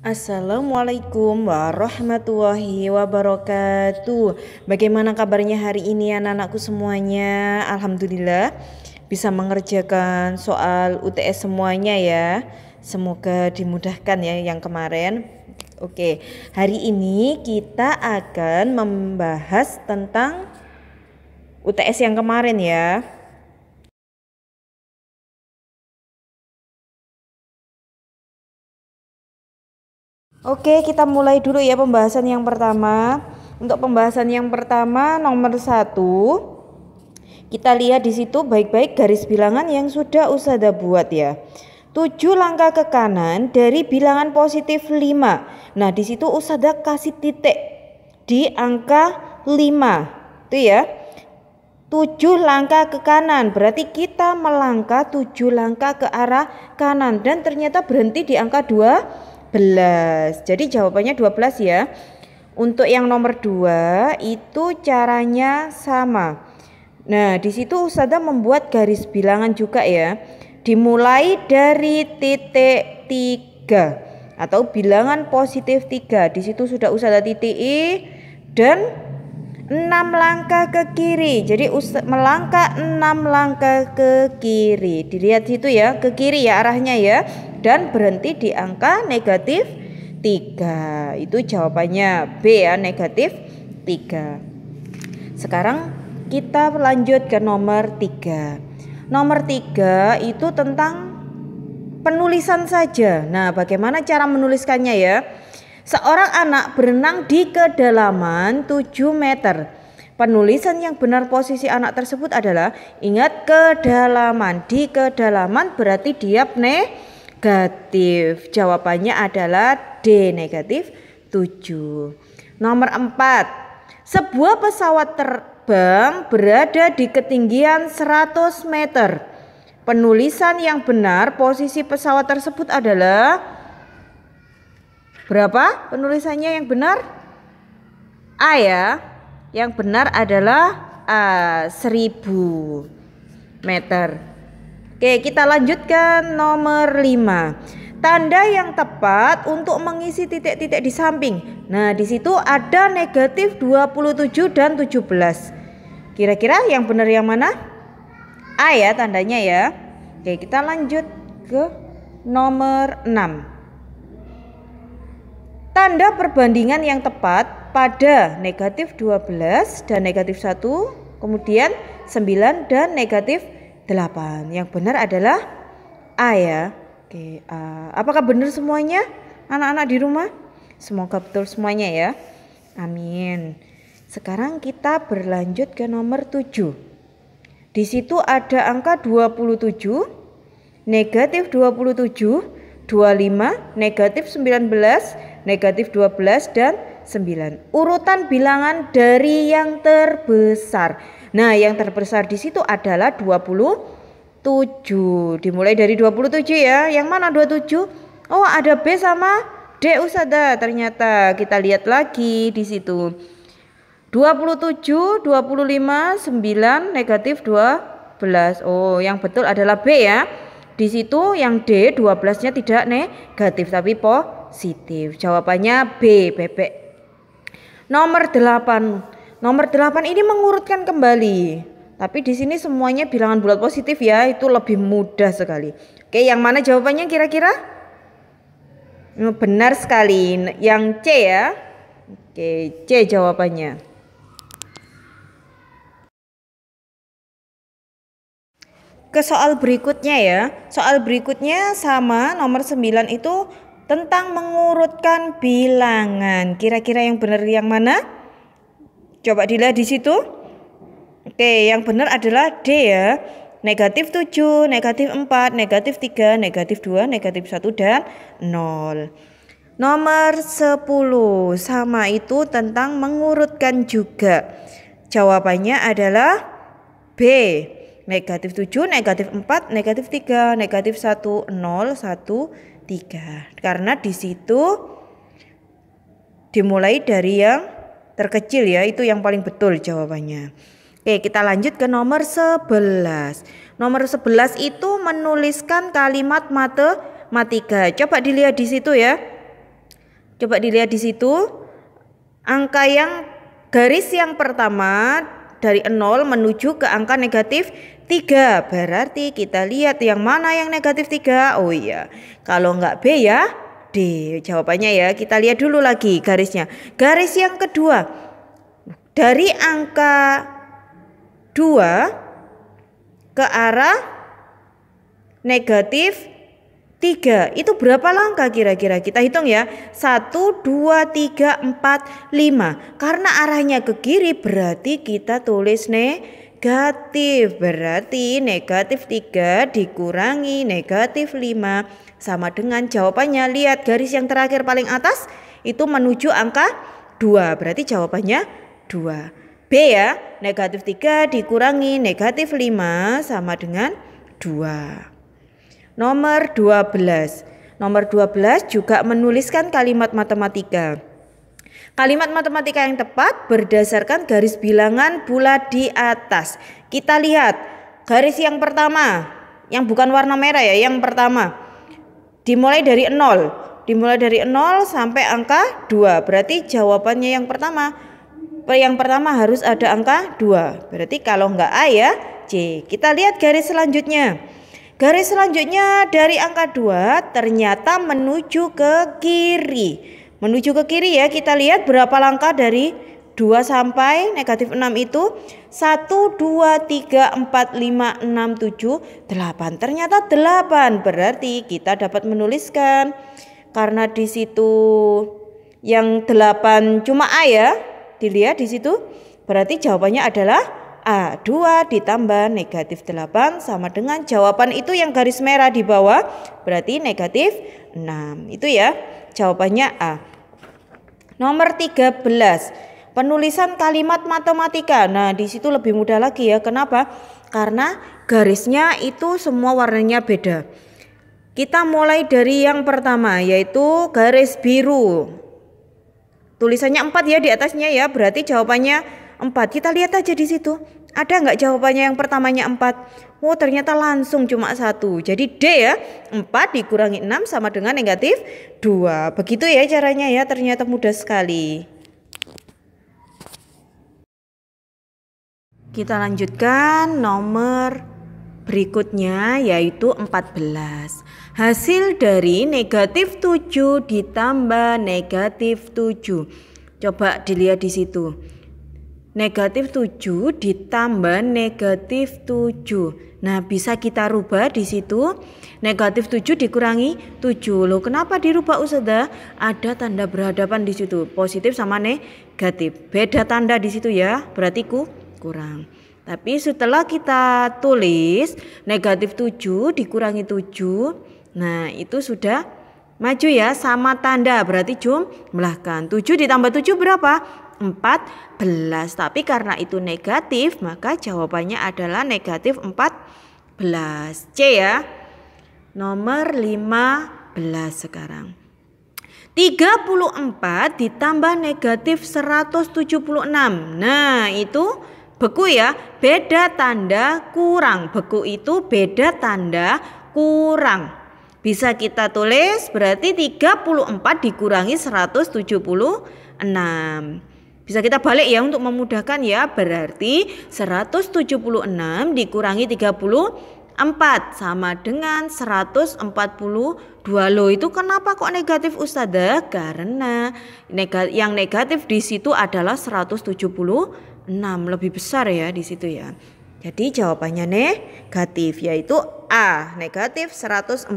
Assalamualaikum warahmatullahi wabarakatuh. Bagaimana kabarnya hari ini anak-anakku semuanya? Alhamdulillah bisa mengerjakan soal UTS semuanya ya. Semoga dimudahkan ya yang kemarin. Oke, hari ini kita akan membahas tentang UTS yang kemarin ya. Oke, kita mulai dulu ya pembahasan yang pertama. Untuk pembahasan yang pertama nomor 1, kita lihat di situ baik-baik garis bilangan yang sudah Ustazah buat ya. 7 langkah ke kanan dari bilangan positif 5. Nah, di situ Ustazah kasih titik di angka 5. Itu ya. 7 langkah ke kanan, berarti kita melangkah 7 langkah ke arah kanan dan ternyata berhenti di angka 12. Jadi jawabannya 12 ya. Untuk yang nomor 2 itu caranya sama. Nah, di situ Ustazah membuat garis bilangan juga ya. Dimulai dari titik 3 atau bilangan positif 3. Di situ sudah Ustazah titiki dan 6 langkah ke kiri. Jadi melangkah 6 langkah ke kiri. Dilihat situ ya, ke kiri ya arahnya ya. Dan berhenti di angka negatif 3. Itu jawabannya B ya, negatif 3. Sekarang kita lanjut ke nomor 3. Nomor 3 itu tentang penulisan saja. Nah, bagaimana cara menuliskannya ya? Seorang anak berenang di kedalaman 7 meter. Penulisan yang benar posisi anak tersebut adalah, ingat kedalaman. Di kedalaman berarti dia negatif. Jawabannya adalah D, negatif 7. Nomor 4. Sebuah pesawat terbang berada di ketinggian 100 meter. Penulisan yang benar posisi pesawat tersebut adalah berapa penulisannya yang benar? A ya. Yang benar adalah A, 1000 meter. Oke, kita lanjutkan nomor 5. Tanda yang tepat untuk mengisi titik-titik di samping. Nah, di situ ada negatif 27 dan 17. Kira-kira yang benar yang mana? A ya tandanya ya. Oke, kita lanjut ke nomor 6. Tanda perbandingan yang tepat pada negatif 12 dan negatif 1, kemudian 9 dan negatif 8. Yang benar adalah A ya. Oke, A. Apakah benar semuanya anak-anak di rumah? Semoga betul semuanya ya. Amin. Sekarang kita berlanjut ke nomor 7. Di situ ada angka 27, negatif 27, 25, negatif 19, negatif 12 dan 9. Urutan bilangan dari yang terbesar. Nah, yang terbesar di situ adalah 27. Dimulai dari 27 ya. Yang mana 27? Oh, ada B sama D Ustazah. Ternyata kita lihat lagi di situ. 27, 25, 9, negatif 12. Oh, yang betul adalah B ya. Di situ yang D 12-nya tidak negatif tapi positif. Jawabannya B, bebek. Nomor 8. Nomor 8 ini mengurutkan kembali. Tapi di sini semuanya bilangan bulat positif ya, itu lebih mudah sekali. Oke, yang mana jawabannya kira-kira? Benar sekali, yang C ya. Oke, C jawabannya. Ke soal berikutnya ya. Soal berikutnya sama, nomor 9 itu tentang mengurutkan bilangan. Kira-kira yang benar yang mana? Coba dilihat di situ. Oke, yang benar adalah D ya. Negatif 7, negatif 4, negatif 3, negatif 2, negatif 1 dan 0. Nomor 10 sama itu tentang mengurutkan juga. Jawabannya adalah B. Negatif 7, negatif 4, negatif 3, negatif 1, 0, 1, 3. Karena di situ dimulai dari yang terkecil ya, itu yang paling betul jawabannya. Oke, kita lanjut ke nomor 11. Nomor 11 itu menuliskan kalimat matematika. Coba dilihat di situ ya. Coba dilihat di situ. Angka yang garis yang pertama dari 0 menuju ke angka negatif 3. Berarti kita lihat yang mana yang negatif 3. Oh iya, kalau enggak B ya D jawabannya ya. Kita lihat dulu lagi garisnya. Garis yang kedua dari angka 2 ke arah negatif 3. Itu berapa langkah kira-kira? Kita hitung ya. 1, 2, 3, 4, 5. Karena arahnya ke kiri berarti kita tulis negatif. Berarti negatif 3 dikurangi negatif 5 sama dengan jawabannya. Lihat garis yang terakhir paling atas itu menuju angka 2. Berarti jawabannya 2. B ya. Negatif 3 dikurangi negatif 5 sama dengan 2. Nomor 12. Nomor 12 juga menuliskan kalimat matematika. Kalimat matematika yang tepat berdasarkan garis bilangan bulat di atas. Kita lihat garis yang pertama, yang bukan warna merah ya, yang pertama. Dimulai dari 0. Dimulai dari 0 sampai angka 2. Berarti jawabannya yang pertama. Yang pertama harus ada angka 2. Berarti kalau enggak A ya C. Kita lihat garis selanjutnya. Garis selanjutnya dari angka 2 ternyata menuju ke kiri. Menuju ke kiri ya, kita lihat berapa langkah dari 2 sampai negatif 6 itu. 1, 2, 3, 4, 5, 6, 7, 8. Ternyata 8. Berarti kita dapat menuliskan. Karena di situ yang 8 cuma A ya. Dilihat di situ. Berarti jawabannya adalah A. 2 ditambah negatif 8 sama dengan jawaban itu yang garis merah di bawah. Berarti negatif 6. Itu ya jawabannya A. Nomor 13. Penulisan kalimat matematika. Nah di situ lebih mudah lagi ya. Kenapa? Karena garisnya itu semua warnanya beda. Kita mulai dari yang pertama yaitu garis biru. Tulisannya 4 ya di atasnya ya. Berarti jawabannya 4. Kita lihat aja di situ. Ada nggak jawabannya yang pertamanya 4? Oh ternyata langsung cuma 1. Jadi D ya. 4 dikurangi 6 sama dengan negatif 2. Begitu ya caranya ya. Ternyata mudah sekali. Kita lanjutkan nomor berikutnya yaitu 14. Hasil dari negatif 7 ditambah negatif 7. Coba dilihat di situ. Negatif 7 ditambah negatif 7. Nah bisa kita rubah di situ. Negatif 7 dikurangi 7. Loh kenapa dirubah Ustazah? Ada tanda berhadapan di situ. Positif sama negatif. Beda tanda di situ ya. Berarti kurang. Tapi setelah kita tulis negatif 7 dikurangi 7. Nah itu sudah maju ya. Sama tanda. Berarti jumlahkan. 7 ditambah 7 berapa? 14. Tapi karena itu negatif maka jawabannya adalah negatif 14. C ya. Nomor 15 sekarang. 34 ditambah negatif 176. Nah itu beku ya. Beda tanda kurang. Beku itu beda tanda kurang. Bisa kita tulis berarti 34 dikurangi 176. Bisa kita balik ya untuk memudahkan ya. Berarti 176 dikurangi 34 sama dengan 142. Loh itu kenapa kok negatif Ustazah? Karena yang negatif di situ adalah 176. Lebih besar ya di situ ya. Jadi jawabannya negatif yaitu A. Negatif 142.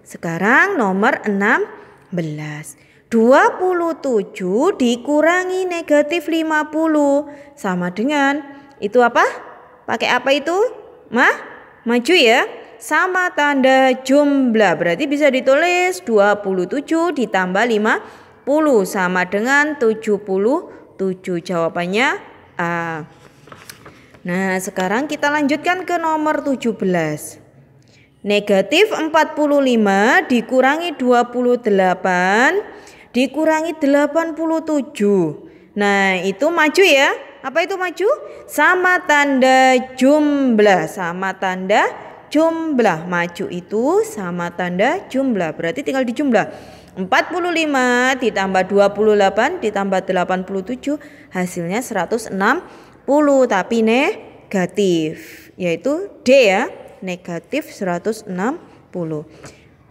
Sekarang nomor 16. 27 dikurangi negatif 50 sama dengan itu apa? Pakai apa itu? Maju ya. Sama tanda jumlah. Berarti bisa ditulis 27 ditambah 50 sama dengan 77. Jawabannya A. Nah sekarang kita lanjutkan ke nomor 17. Negatif 45 dikurangi 28 dikurangi 87. Nah itu maju ya. Apa itu maju? Sama tanda jumlah. Sama tanda jumlah. Maju itu sama tanda jumlah. Berarti tinggal dijumlah. 45 ditambah 28 ditambah 87 hasilnya 160 tapi negatif. Yaitu D ya. Negatif 160.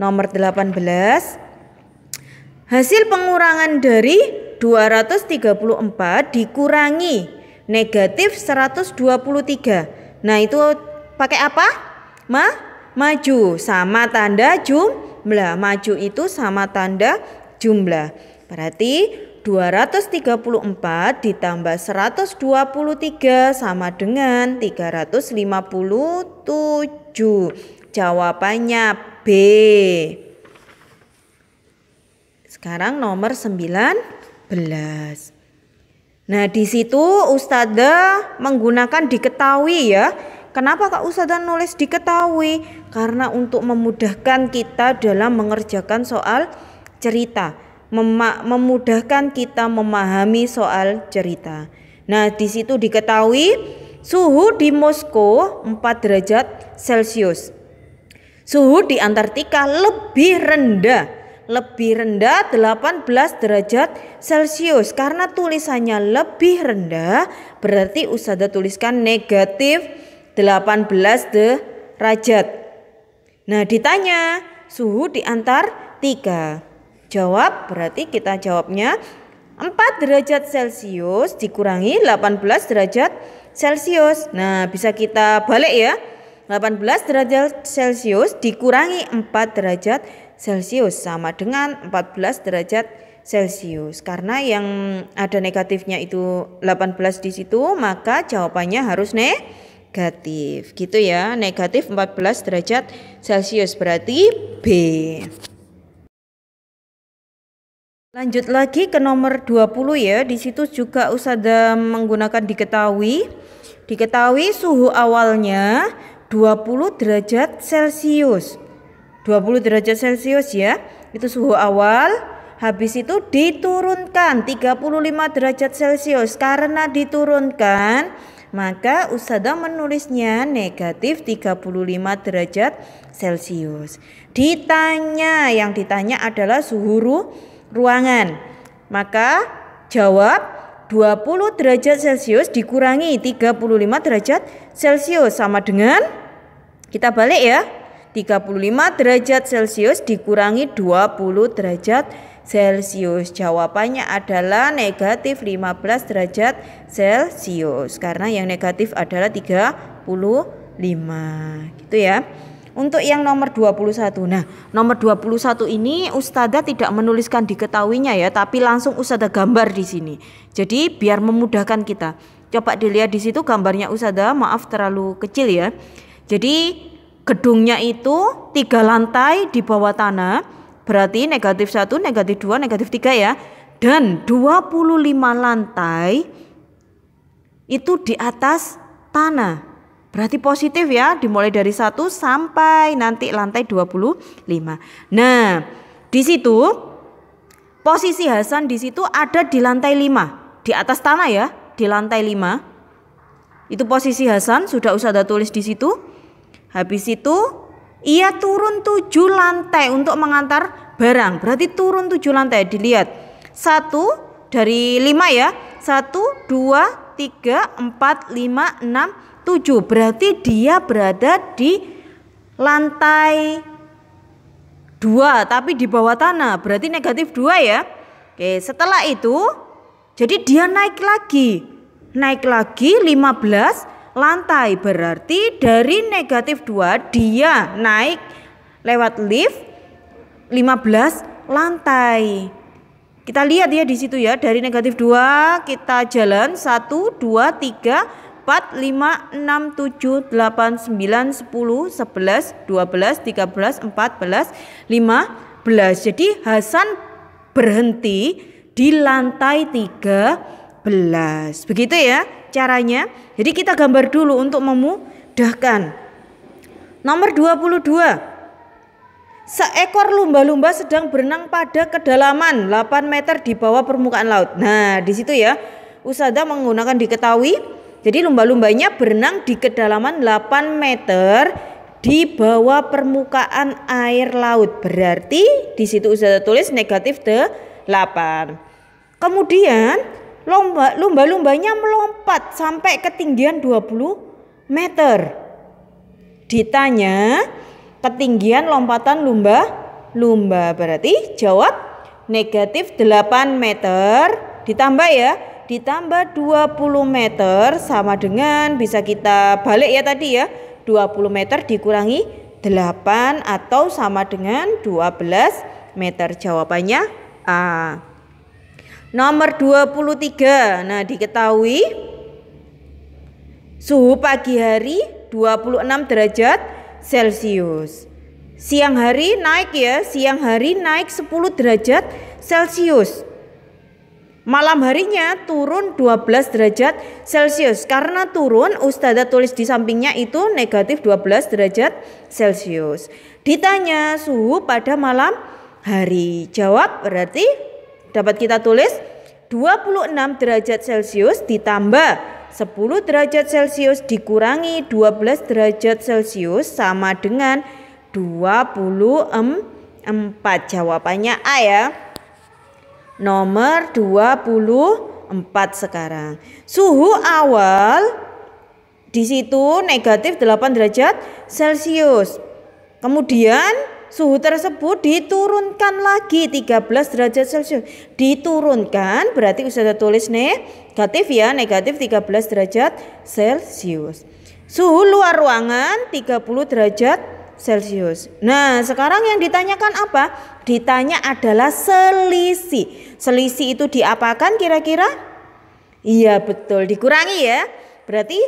Nomor 18. Hasil pengurangan dari 234 dikurangi negatif 123. Nah itu pakai apa? Maju sama tanda jumlah. Maju itu sama tanda jumlah. Berarti 234 ditambah 123 sama dengan 357. Jawabannya B. Sekarang nomor 19. Nah, di situ Ustadzah menggunakan diketahui ya. Kenapa Kak Ustadzah nulis diketahui? Karena untuk memudahkan kita dalam mengerjakan soal cerita, memudahkan kita memahami soal cerita. Nah, di situ diketahui suhu di Moskow 4 derajat Celcius. Suhu di Antartika lebih rendah 18 derajat Celcius. Karena tulisannya lebih rendah, berarti Ustadzah tuliskan negatif 18 derajat. Nah ditanya suhu di Antartika. Jawab, berarti kita jawabnya 4 derajat Celcius dikurangi 18 derajat Celcius. Nah bisa kita balik ya. 18 derajat Celcius dikurangi 4 derajat Celcius sama dengan 14 derajat Celcius. Karena yang ada negatifnya itu 18 di situ, maka jawabannya harus negatif. Gitu ya, negatif 14 derajat Celcius berarti B. Lanjut lagi ke nomor 20 ya. Di situ juga Ustadzah menggunakan diketahui. Diketahui suhu awalnya 20 derajat Celcius. 20 derajat Celcius ya, itu suhu awal. Habis itu diturunkan 35 derajat Celcius. Karena diturunkan, maka Ustadzah menulisnya negatif 35 derajat Celcius. Ditanya, yang ditanya adalah suhu ruangan. Maka jawab 20 derajat Celcius dikurangi 35 derajat Celcius sama dengan, kita balik ya, 35 derajat Celcius dikurangi 20 derajat Celcius. Jawabannya adalah negatif 15 derajat Celcius. Karena yang negatif adalah 35. Gitu ya. Untuk yang nomor 21. Nah, nomor 21 ini Ustadzah tidak menuliskan diketahuinya ya, tapi langsung Ustadzah gambar di sini. Jadi biar memudahkan kita. Coba dilihat di situ gambarnya Ustadzah, maaf terlalu kecil ya. Jadi gedungnya itu 3 lantai di bawah tanah, berarti negatif 1, negatif 2, negatif 3 ya. Dan 25 lantai itu di atas tanah. Berarti positif ya, dimulai dari 1 sampai nanti lantai 25. Nah, di situ posisi Hasan di situ ada di lantai 5, di atas tanah ya, di lantai 5. Itu posisi Hasan sudah Ustadzah tulis di situ. Habis itu ia turun 7 lantai untuk mengantar barang. Berarti turun 7 lantai. Dilihat 1 dari 5 ya. 1, 2, 3, 4, 5, 6, 7. Berarti dia berada di lantai 2 tapi di bawah tanah. Berarti negatif 2 ya. Oke, setelah itu jadi dia naik lagi 15 lantai. Berarti dari negatif 2 dia naik lewat lift 15 lantai. Kita lihat ya di situ ya, dari negatif 2 kita jalan 1, 2, 3, 4, 5, 6, 7, 8, 9, 10, 11, 12, 13, 14, 15. Jadi Hasan berhenti di lantai 13. Begitu ya caranya. Jadi kita gambar dulu untuk memudahkan. Nomor 22. Seekor lumba-lumba sedang berenang pada kedalaman 8 meter di bawah permukaan laut. Nah, di situ ya Ustadzah menggunakan diketahui. Jadi lumba-lumbanya berenang di kedalaman 8 meter di bawah permukaan air laut. Berarti di situ Ustazah tulis negatif 8. Kemudian lumba-lumbanya melompat sampai ketinggian 20 meter. Ditanya ketinggian lompatan lumba. Berarti jawab negatif 8 meter ditambah ya. Ditambah 20 meter sama dengan, bisa kita balik ya tadi ya, 20 meter dikurangi 8 atau sama dengan 12 meter. Jawabannya A. Nomor 23. Nah, diketahui suhu pagi hari 26 derajat Celcius. Siang hari naik ya, siang hari naik 10 derajat Celcius. Malam harinya turun 12 derajat Celcius. Karena turun, Ustazah tulis di sampingnya itu negatif 12 derajat Celcius. Ditanya suhu pada malam hari. Jawab berarti dapat kita tulis 26 derajat Celcius ditambah 10 derajat Celcius dikurangi 12 derajat Celcius sama dengan 24. Jawabannya A ya. Nomor 24 sekarang. Suhu awal di situ negatif 8 derajat Celcius. Kemudian suhu tersebut diturunkan lagi 13 derajat Celcius. Diturunkan berarti Ustazah tulis negatif ya, negatif 13 derajat Celcius. Suhu luar ruangan 30 derajat Celcius. Nah, sekarang yang ditanyakan apa? Ditanya adalah selisih. Selisih itu diapakan kira-kira? Iya betul, dikurangi ya. Berarti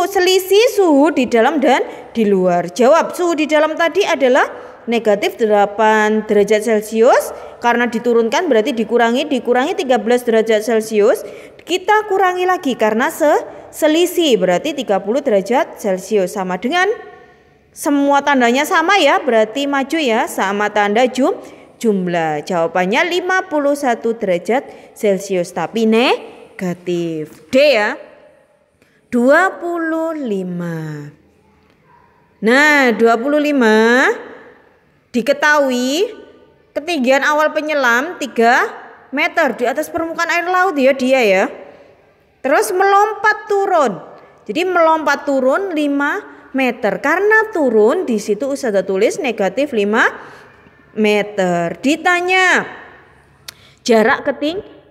selisih suhu di dalam dan di luar. Jawab, suhu di dalam tadi adalah negatif 8 derajat Celcius. Karena diturunkan berarti dikurangi 13 derajat Celcius. Kita kurangi lagi karena selisih berarti 30 derajat Celcius. Sama dengan semua tandanya sama ya, berarti maju ya, sama tanda jumlah. Jawabannya 51 derajat Celcius tapi negatif. D ya. 25. Nah, 25 diketahui ketinggian awal penyelam 3 meter di atas permukaan air laut ya dia ya. Terus melompat turun. Jadi melompat turun 5 meter. Karena turun di situ Ustazah tulis negatif 5 meter. Ditanya jarak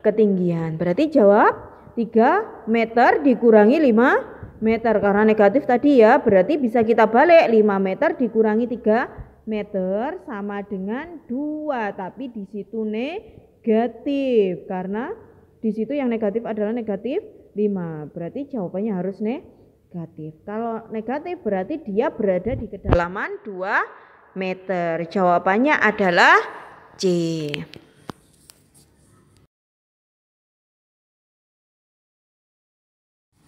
ketinggian. Berarti jawab 3 meter dikurangi 5 meter. Karena negatif tadi ya, berarti bisa kita balik 5 meter dikurangi 3 meter sama dengan 2. Tapi di situ negatif. Karena di situ yang negatif adalah negatif 5. Berarti jawabannya harus negatif. Kalau negatif berarti dia berada di kedalaman 2 meter. Jawabannya adalah C.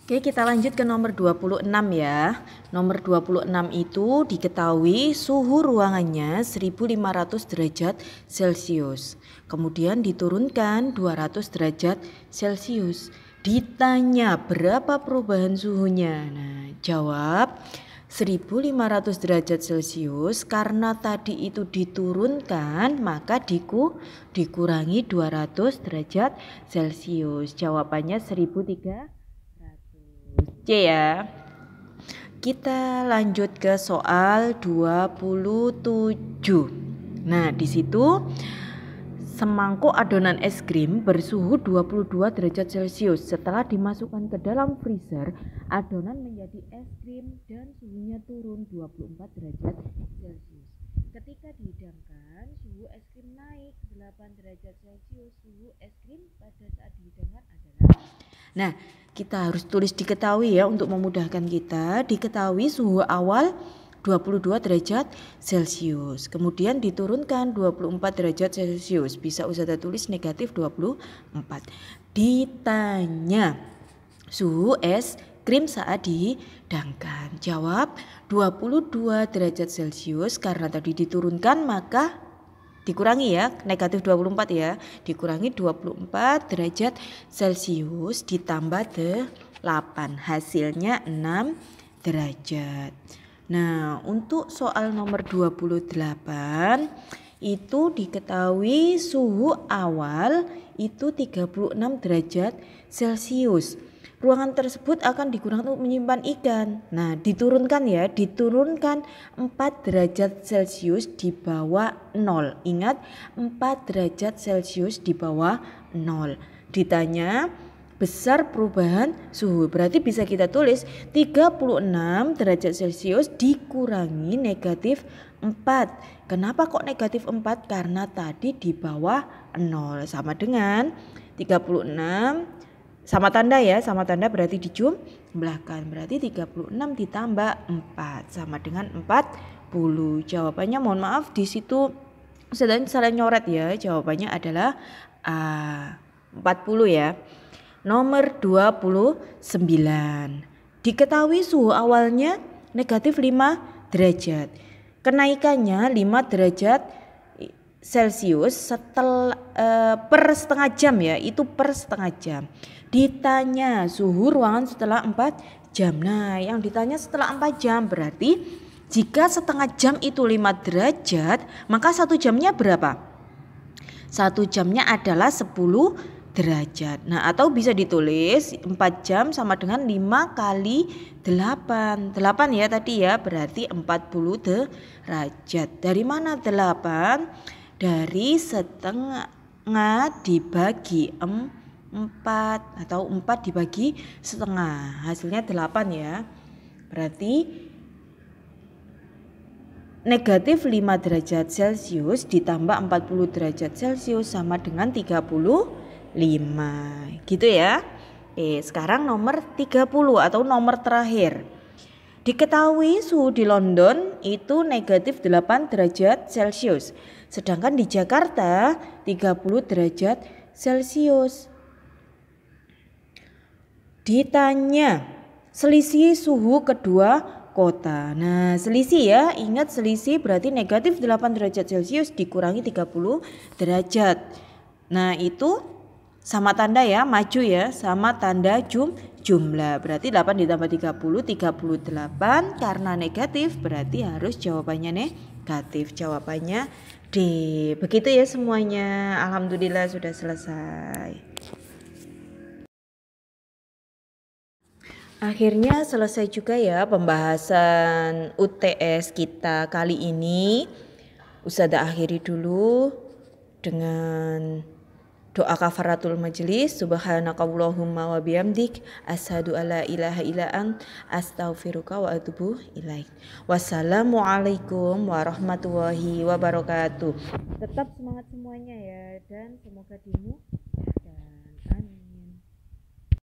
Oke, kita lanjut ke nomor 26 ya. Nomor 26 itu diketahui suhu ruangannya 1500 derajat Celcius. Kemudian diturunkan 200 derajat Celcius. Ditanya berapa perubahan suhunya. Nah, jawab 1500 derajat Celcius. Karena tadi itu diturunkan, maka dikurangi 200 derajat Celcius. Jawabannya 1300. C ya. Kita lanjut ke soal 27. Nah, di situ semangkuk adonan es krim bersuhu 22 derajat Celcius. Setelah dimasukkan ke dalam freezer, adonan menjadi es krim dan suhunya turun 24 derajat Celcius. Ketika dihidangkan, suhu es krim naik 8 derajat Celcius. Suhu es krim pada saat dihidangkan adalah. Nah, kita harus tulis diketahui ya untuk memudahkan kita. Diketahui suhu awal 22 derajat Celcius. Kemudian diturunkan 24 derajat Celcius. Bisa Ustazah tulis negatif 24. Ditanya suhu es krim saat dihidangkan. Jawab 22 derajat Celcius. Karena tadi diturunkan maka dikurangi ya, negatif 24 ya. Dikurangi 24 derajat Celcius ditambah 8. Hasilnya 6 derajat. Nah, untuk soal nomor 28 itu diketahui suhu awal itu 36 derajat Celcius. Ruangan tersebut akan digunakan untuk menyimpan ikan. Nah, diturunkan 4 derajat Celcius di bawah 0. Ingat, 4 derajat Celcius di bawah 0. Ditanya besar perubahan suhu. Berarti bisa kita tulis 36 derajat Celcius dikurangi negatif 4. Kenapa kok negatif 4? Karena tadi di bawah 0. Sama dengan 36 sama tanda berarti dijumlahkan. Berarti 36 ditambah 4 sama dengan 40. Jawabannya mohon maaf di situ sedang salah nyoret ya. Jawabannya adalah A, 40 ya. Nomor 29. Diketahui suhu awalnya negatif 5 derajat. Kenaikannya 5 derajat Celcius per setengah jam ya, itu per setengah jam. Ditanya suhu ruangan setelah 4 jam. Nah, yang ditanya setelah 4 jam berarti jika setengah jam itu 5 derajat, maka 1 jamnya berapa? 1 jamnya adalah 10 derajat. Nah, atau bisa ditulis 4 jam sama dengan 5 kali 8. 8 ya tadi ya, berarti 40 derajat. Dari mana 8? Dari setengah dibagi 4 atau 4 dibagi setengah, hasilnya 8 ya. Berarti negatif 5 derajat Celcius ditambah 40 derajat Celcius sama dengan 35 gitu ya. Sekarang nomor 30 atau nomor terakhir. Diketahui suhu di London itu negatif 8 derajat Celcius, sedangkan di Jakarta 30 derajat Celcius. Ditanya selisih suhu kedua kota. Nah, selisih ya, ingat selisih berarti negatif 8 derajat Celcius dikurangi 30 derajat. Nah, itu sama tanda ya, maju ya, sama tanda jumlah. Berarti 8 ditambah 30, 38. Karena negatif berarti harus jawabannya negatif. Jawabannya D. Begitu ya semuanya. Alhamdulillah sudah selesai. Akhirnya selesai juga ya pembahasan UTS kita kali ini. Ustazah akhiri dulu dengan doa kafaratul majelis. Subhanakallahumma wa bihamdik asyhadu alla ilaha illa ant astaghfiruka wa atubu ilaik. Wassalamualaikum warahmatullahi wabarakatuh. Tetap semangat semuanya ya, dan semoga dirimu